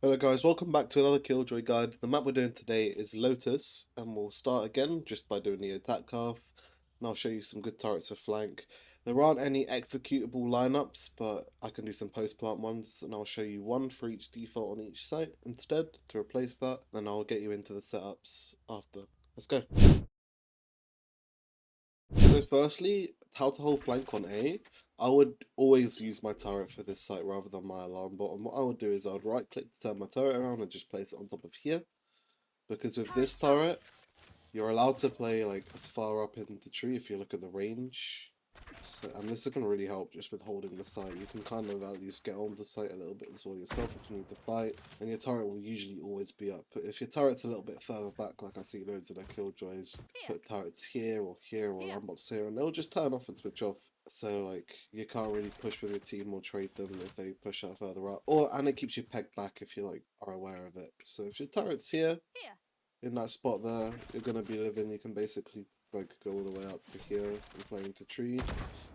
Hello guys, welcome back to another KillJoy guide. The map we're doing today is Lotus, and we'll start again just by doing the attack path, and I'll show you some good turrets for flank. There aren't any executable lineups, but I can do some post-plant ones, and I'll show you one for each default on each site instead to replace that, then I'll get you into the setups after. Let's go. So firstly, how to hold flank on A. I would always use my turret for this site rather than my alarm bot. And what I would do is I would right click to turn my turret around and just place it on top of here. Because with this turret, you're allowed to play like as far up into the tree if you look at the range. So, and this is going to really help just with holding the site. You can kind of at least get on the site a little bit as well yourself if you need to fight. And your turret will usually always be up. But if your turret's a little bit further back, like I see loads of their killjoys, put turrets here or lambots here, and they'll just turn off and switch off. So like you can't really push with your team or trade them if they push out further up. And it keeps you pegged back if you like are aware of it. So if your turret's here, in that spot there, you're gonna be living. You can basically like go all the way up to here and play into tree,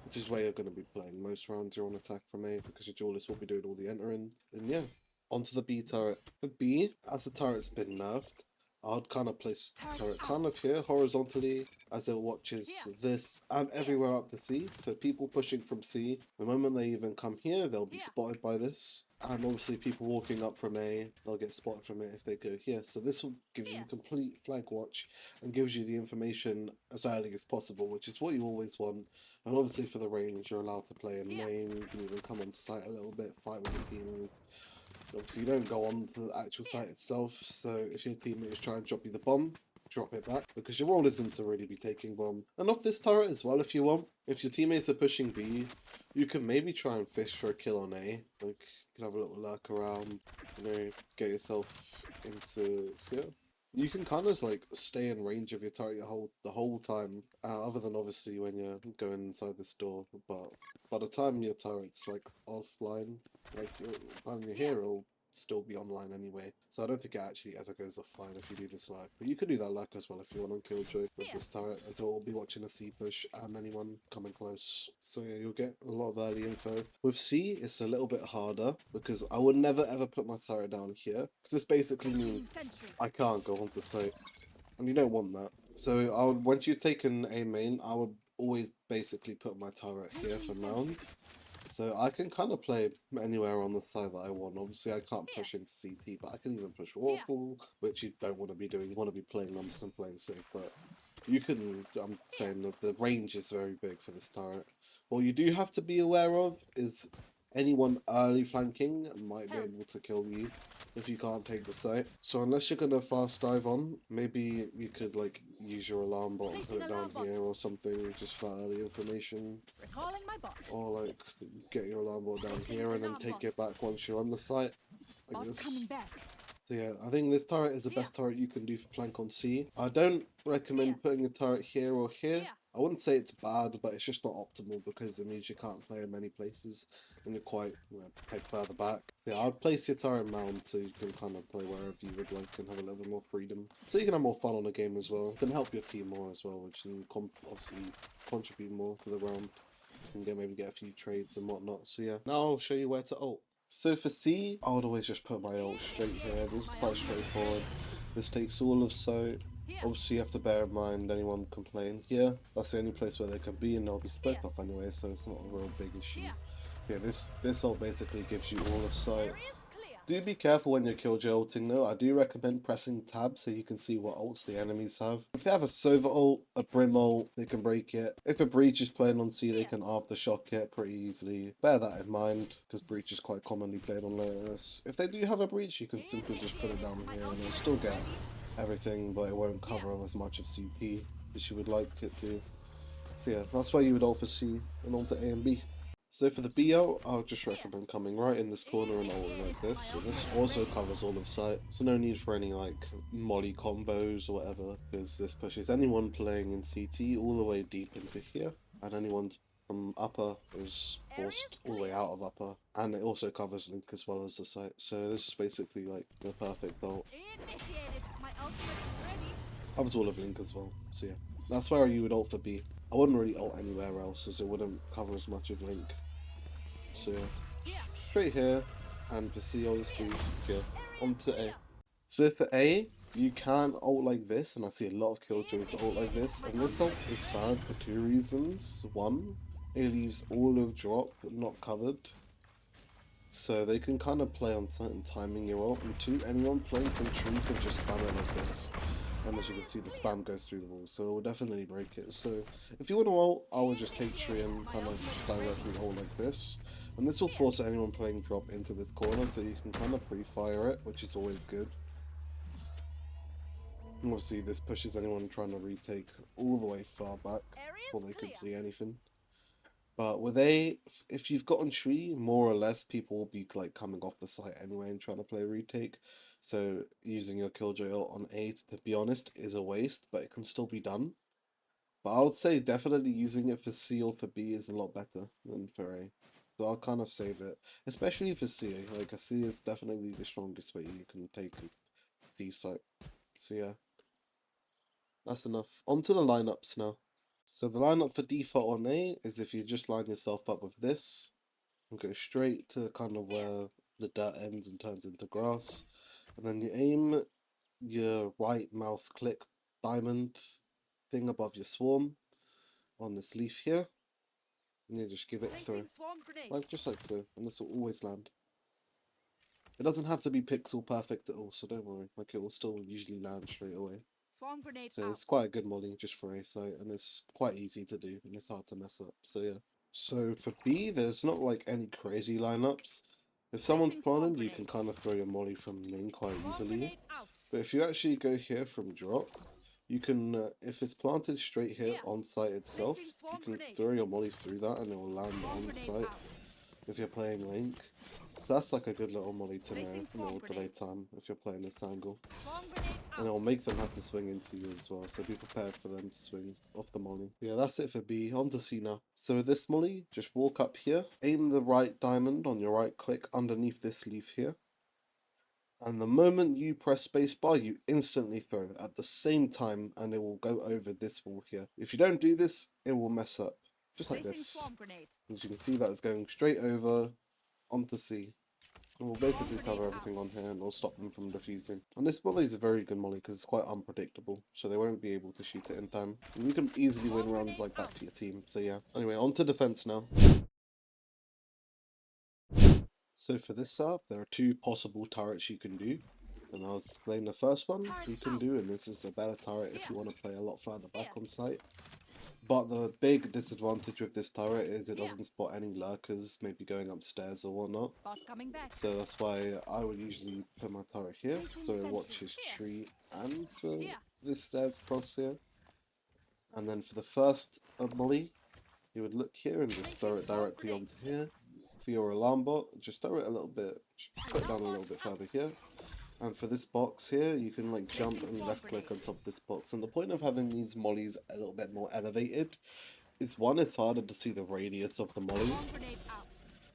which is where you're gonna be playing most rounds. You're on attack from A because your duelist will be doing all the entering. And yeah, onto the B turret. The B, as the turret's been nerfed, I'd kind of place the turret kind of here horizontally as it watches this and everywhere up to C. So people pushing from C, the moment they even come here, they'll be spotted by this. And obviously people walking up from A, they'll get spotted from it if they go here. So this will give you complete flank watch and gives you the information as early as possible, which is what you always want. And obviously for the range, you're allowed to play in main. You can even come on site a little bit, fight with your team. Obviously, you don't go on to the actual site itself, so if your teammate is trying to drop you the bomb, drop it back, because your role isn't to really be taking bomb. And off this turret as well, if you want. If your teammates are pushing B, you can maybe try and fish for a kill on A. Like, you can have a little lurk around, you know, get yourself into here. You can kind of like stay in range of your turret the whole time, other than obviously when you're going inside this door. But by the time your turret's like offline, like when you're here, it'll still be online anyway. So I don't think it actually ever goes offline if you do this lurk. But you could do that lurk as well if you want on KillJoy with this turret, as it will be watching a C push and anyone coming close. So yeah, you'll get a lot of early info. With C, it's a little bit harder because I would never ever put my turret down here, because this basically means I can't go onto site, and you don't want that. So I would, once you've taken a main, I would always basically put my turret here for now. So I can kind of play anywhere on the side that I want. Obviously, I can't push into CT, but I can even push Waffle, which you don't want to be doing. You want to be playing numbers and playing safe, but you can, I'm saying that the range is very big for this turret. What you do have to be aware of is anyone early flanking might be able to kill you if you can't take the site. So unless you're gonna fast dive on, maybe you could like use your alarm bot and put it down here or something just for early information. Or like get your alarm bot down here and then take it back once you're on the site. Like this. So yeah, I think this turret is the best turret you can do for flank on C. I don't recommend putting a turret here or here. I wouldn't say it's bad, but it's just not optimal because it means you can't play in many places and you're quite pegged further back. So yeah, I'd place your turret mound so you can kind of play wherever you would like and have a little bit more freedom. So you can have more fun on the game as well. You can help your team more as well, which can obviously contribute more to the round. You can maybe get a few trades and whatnot. So yeah, now I'll show you where to ult. So for C, I would always just put my ult straight here. This is quite straightforward. This takes all of sight. Obviously you have to bear in mind anyone can play in here. That's the only place where they can be, and they'll be split off anyway, so it's not a real big issue. Yeah, this ult basically gives you all of sight. Do be careful when you're KillJoy ulting though. I do recommend pressing tab so you can see what ults the enemies have. If they have a Sova ult, a Brim ult, they can break it. If a Breach is playing on C, they can aftershock it pretty easily. Bear that in mind, because Breach is quite commonly played on Lotus. If they do have a Breach, you can simply just put it down here and it'll still get everything, but it won't cover as much of CP as you would like it to. So yeah, that's why you would ult for C and ult to A and B. So for the BO, I'll just recommend coming right in this corner and ulting like this. So this also covers all of sight. So no need for any like molly combos or whatever, because this pushes anyone playing in CT all the way deep into here, and anyone from upper is forced all the way out of upper. And it also covers Link as well as the site. So this is basically like the perfect ult. Covers all of Link as well. So yeah, that's where you would ult for B. I wouldn't really ult anywhere else as it wouldn't cover as much of Link. So yeah, straight here, And for C, obviously, here, onto A. So for A, you can ult like this, and I see a lot of KillJoys ult like this, and this ult is bad for two reasons. One, it leaves all of drop not covered, so they can kind of play on certain timing your ult, and two, anyone playing from tree can just spam it like this. And as you can see, the spam goes through the wall, so it will definitely break it. So if you want to ult, I would just take tree and kind of just directly ult like this. And this will force anyone playing drop into this corner, so you can kind of pre-fire it, which is always good. And obviously this pushes anyone trying to retake all the way far back before they can see anything. But with A, if you've gotten tree, more or less people will be like coming off the site anyway and trying to play retake. So using your KillJoy ult on A, to be honest, is a waste, but it can still be done. But I would say definitely using it for C or for B is a lot better than for A. So I'll kind of save it, especially for C. Like a C is definitely the strongest way you can take a D site. So yeah, that's enough. On to the lineups now. So the lineup for default on A is if you just line yourself up with this and go straight to kind of where the dirt ends and turns into grass. And then you aim your right mouse click diamond thing above your swarm on this leaf here. And you just give it a throw. Like just like so. And this will always land. It doesn't have to be pixel perfect at all, so don't worry. Like it will still usually land straight away. So it's quite a good molly just for A site, and it's quite easy to do, and it's hard to mess up. So yeah. So for B, there's not like any crazy lineups. If someone's planted, you can kind of throw your molly from main quite easily. But if you actually go here from drop, you can, if it's planted straight here on site itself, you can throw your molly through that and it will land on site if you're playing Link. So that's like a good little molly to know, and it will delay time if you're playing this angle. And it will make them have to swing into you as well, so be prepared for them to swing off the molly. Yeah, that's it for B. On to C now. So with this molly, just walk up here, aim the right diamond on your right click underneath this leaf here. And the moment you press spacebar, you instantly throw at the same time, and it will go over this wall here. If you don't do this, it will mess up. Just like this. As you can see, that is going straight over onto C. And we'll basically cover everything on here and we'll stop them from defusing. And this molly is a very good molly because it's quite unpredictable, so they won't be able to shoot it in time. And you can easily win runs like that for your team, so yeah. Anyway, on to defense now. So for this setup, there are two possible turrets you can do. And I'll explain the first one you can do, and this is a better turret if you want to play a lot further back on site. But the big disadvantage with this turret is it doesn't spot any lurkers, maybe going upstairs or whatnot. So that's why I would usually put my turret here, so it watches tree and for this stairs cross here. And then for the first molly, you would look here and just throw it directly onto here. For your alarm bot, just throw it a little bit, just put it down a little bit further here. And for this box here, you can like jump and left click on top of this box. And the point of having these mollies a little bit more elevated is one, it's harder to see the radius of the molly,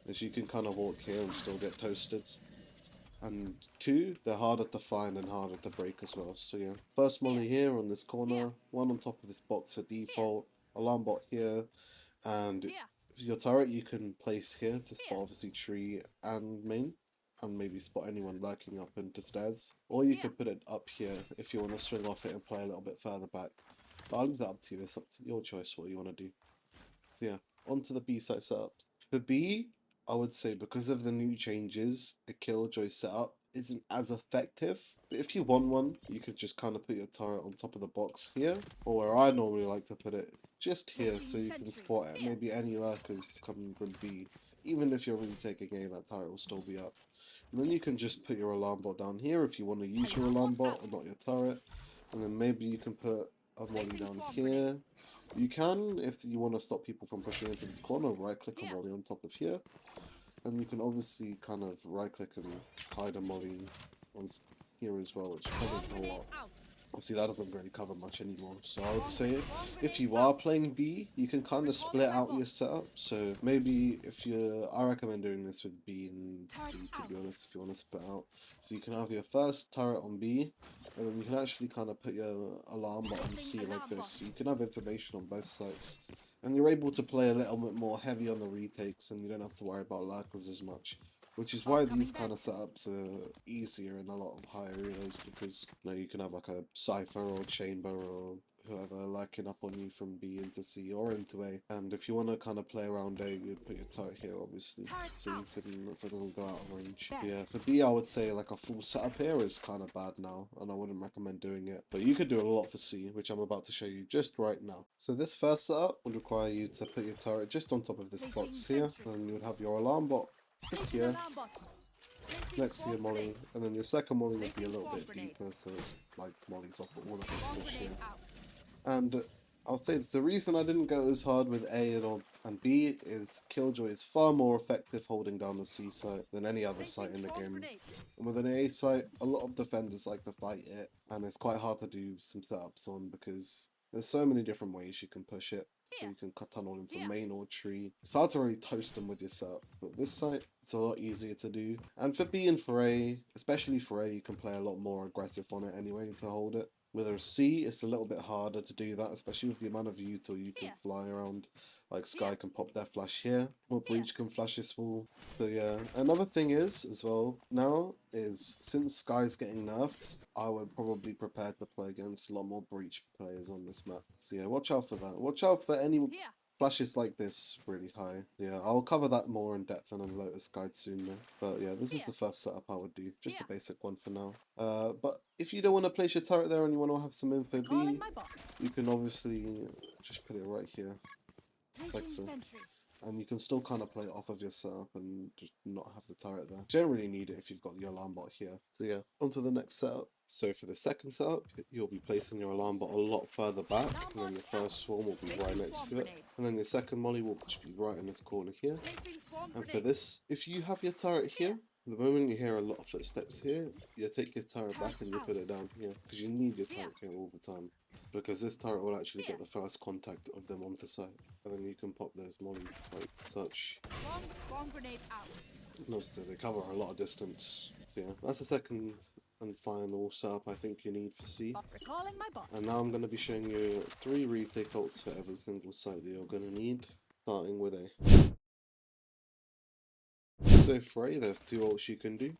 as you can kind of walk here and still get toasted. And two, they're harder to find and harder to break as well. So yeah, first molly here on this corner, one on top of this box for default, alarm bot here, and your turret you can place here to spot obviously tree and main, and maybe spot anyone lurking up into stairs. Or you could put it up here if you want to swing off it and play a little bit further back. But I'll leave that up to you, it's up to your choice what you want to do. So yeah, on to the B site setups. For B, I would say because of the new changes, a KillJoy setup isn't as effective. But if you want one, you could just kind of put your turret on top of the box here, or where I normally like to put it, just here, so you can spot it. Maybe any lurkers coming from B. Even if you're really taking A, that turret will still be up. And then you can just put your alarm bot down here if you want to use your alarm bot and not your turret. And then maybe you can put a molly down here. You can, if you want to stop people from pushing into this corner, right click a molly on top of here. And you can obviously kind of right click and hide a molly on here as well, which covers a lot. Obviously that doesn't really cover much anymore, so I would say if you are playing B, you can kind of split out your setup. So maybe if you're, I recommend doing this with B and C to be honest, if you want to split out. So you can have your first turret on B, and then you can actually kind of put your alarm bot on C like this, so you can have information on both sides. And you're able to play a little bit more heavy on the retakes, and you don't have to worry about lurkers as much. which is why these kind of setups are easier in a lot of higher reloads, because you can have like a Cypher or Chamber or whoever lurking up on you from B into C or into A. And if you want to kind of play around A, you'd put your turret here, obviously, so you can, so it doesn't go out of range. Yeah, for B, I would say like a full setup here is kind of bad now, and I wouldn't recommend doing it. But you could do a lot for C, which I'm about to show you just right now. So this first setup would require you to put your turret just on top of this box here, and you would have your alarm bot just here next to your molly, and then your second molly would be a little bit deeper, so it's like mollies off all of this fish here. And I'll say it's the reason I didn't go as hard with A and B is KillJoy is far more effective holding down the C site than any other site in the game. And with an A site, a lot of defenders like to fight it, and it's quite hard to do some setups on because there's so many different ways you can push it. So you can cut tunnel in from main or tree. It's hard to really toast them with your setup, but this site, it's a lot easier to do. And for B and for A, especially for A, you can play a lot more aggressive on it anyway to hold it. With a C, it's a little bit harder to do that, especially with the amount of util you can fly around. Like Sky can pop their flash here, or Breach can flash this wall. So yeah, another thing is, as well, now, is since Sky's getting nerfed, I would probably prepare to play against a lot more Breach players on this map. So yeah, watch out for that. Watch out for any flashes like this really high. Yeah, I'll cover that more in depth in a Lotus guide soon though. But yeah, this is the first setup I would do. Just a basic one for now. But if you don't want to place your turret there and you want to have some info B, you can obviously just put it right here. Like so. And you can still kind of play it off of your setup and just not have the turret there. Generally need it if you've got your alarm bot here. So yeah, on to the next setup. So for the second setup, you'll be placing your alarm bot a lot further back, and then your first swarm will be right next to it. And then your second molly will just be right in this corner here. And for this, if you have your turret here, the moment you hear a lot of footsteps here, you take your turret back and you put it down here, because you need your turret here all the time. Because this turret will actually get the first contact of them onto site. And then you can pop those mollies like such. So they cover a lot of distance. So yeah, that's the second and final setup I think you need for C. And now I'm going to be showing you 3 retake ults for every single site that you're going to need, starting with A. So for A, there's 2 ults you can do.